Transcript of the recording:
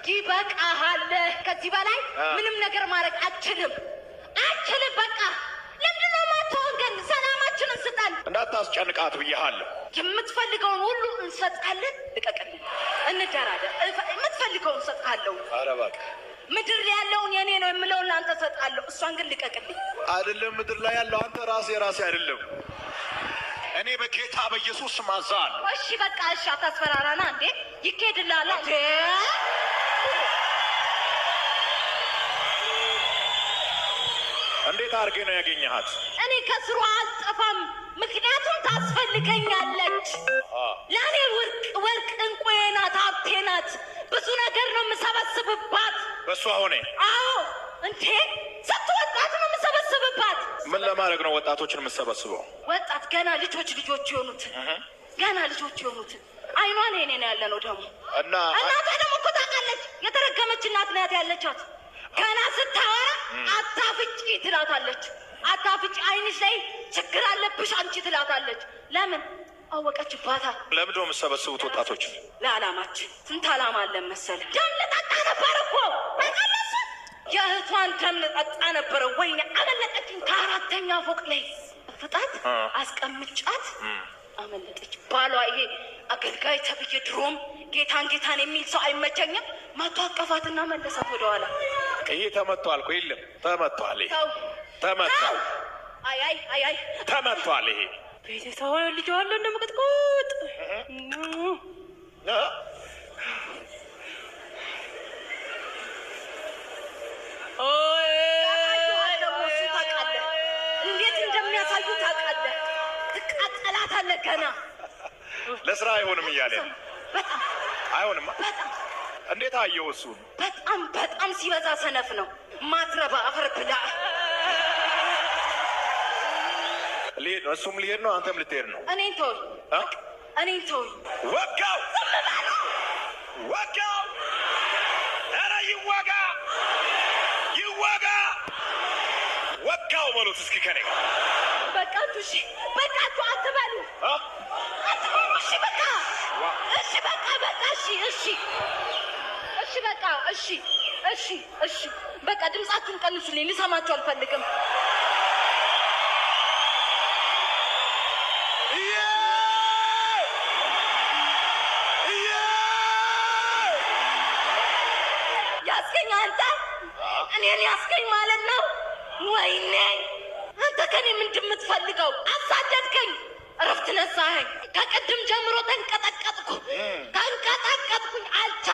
ይበቃሃል። ከዚህ በላይ ምንም ነገር ማድረግ አትችልም። በቃ ለምንድነው ማተውን? ግን ሰላማችንን ስጠን። እንዳታስጨንቃት ብዬሃለሁ። የምትፈልገውን ሁሉ እንሰጣለን። ልቀቅልኝ፣ እንደራደር። የምትፈልገውን እንሰጣለሁ። ኧረ እባክህ ምድር ላይ ያለውን የኔ ነው የምለውን ለአንተ ሰጣለሁ። እሷን ግን ልቀቅልኝ። አይደለም ምድር ላይ ያለው አንተ ራሴ አይደለም። እኔ በጌታ በኢየሱስ ስም አዝሃለሁ። እሺ በቃ እሺ፣ አታስፈራራና እንዴ። ይኬድልሃል እንዴ? እንዴት አድርጌ ነው ያገኘሃት? እኔ ከስሩ አልጠፋም፣ ምክንያቱም ታስፈልገኛለች። ለእኔ ወርቅ እንቁዬ ናት፣ ሀብቴ ናት። ብዙ ነገር ነው የምሰበስብባት በሷ ሆኔ። አዎ እንዴ፣ ስንት ወጣት ነው የምሰበስብባት። ምን ለማድረግ ነው ወጣቶችን የምሰበስበው? ወጣት ገና ልጆች የሆኑትን አይኗን የኔ ነው ያለ ነው ደግሞ። እናቷ ደግሞ እኮ ታውቃለች፣ የተረገመች እናት ናት ያለቻት። ገና ስታወራ አታፍጪ ትላታለች። አታፍጪ፣ አይንሽ ላይ ችግር አለብሽ አንቺ ትላታለች። ለምን አወቀችባታ? ለምንድን ነው የምሰበስቡት ወጣቶች? ለዓላማችን። ስንት ዓላማ አለን መሰለህ? ደም ልጠጣ ነበር እኮ በቀለሱ የእህቷን ደም ልጠጣ ነበረ። ወይኔ አመለጠችኝ። ከ4ኛ ፎቅ ላይ ፍጣት አስቀምጫት አመለጠች። ባሏ ይሄ አገልጋይ ተብዬ ድሮም ጌታን የሚል ሰው አይመቸኝም። መቶ አቀፋትና መለሳት ወደኋላ። ይሄ ተመቷል እኮ የለም፣ ተመቷል። ይሄ ተመቷል። አይ ተመቷል። ይሄ ቤተሰብ ልጅዋለሁ እንደምቅጥቁጥ እንዴት እንደሚያሳዩ ታውቃለህ? ትቃጠላታለህ ገና። ለስራ አይሆንም እያለ በጣም አይሆንም። በጣም እንዴት አየው? እሱ በጣም ሲበዛ ሰነፍ ነው። ማትረባ አፈር ብላ። ሊሄድ ነው፣ እሱም ሊሄድ ነው፣ አንተም ልትሄድ ነው። እኔን ተወኝ። ወጋው ኧረ ይወጋ ወጋው በሉት እስኪ ከኔ በቃችሁ። በቃችሁ አትበሉ። እሺ በቃ ድምጻችሁን ቀንሱልኝ፣ ልሰማችሁ አልፈልግም። ያስገኝ አንተ እኔን ያስገኝ ማለት ነው? ወይኔ አንተ ከኔ ምንድን የምትፈልገው? አሳደድከኝ፣ እረፍት ነሳኸኝ። ከቅድም ጀምሮ ተንቀጠቀጥኩኝ።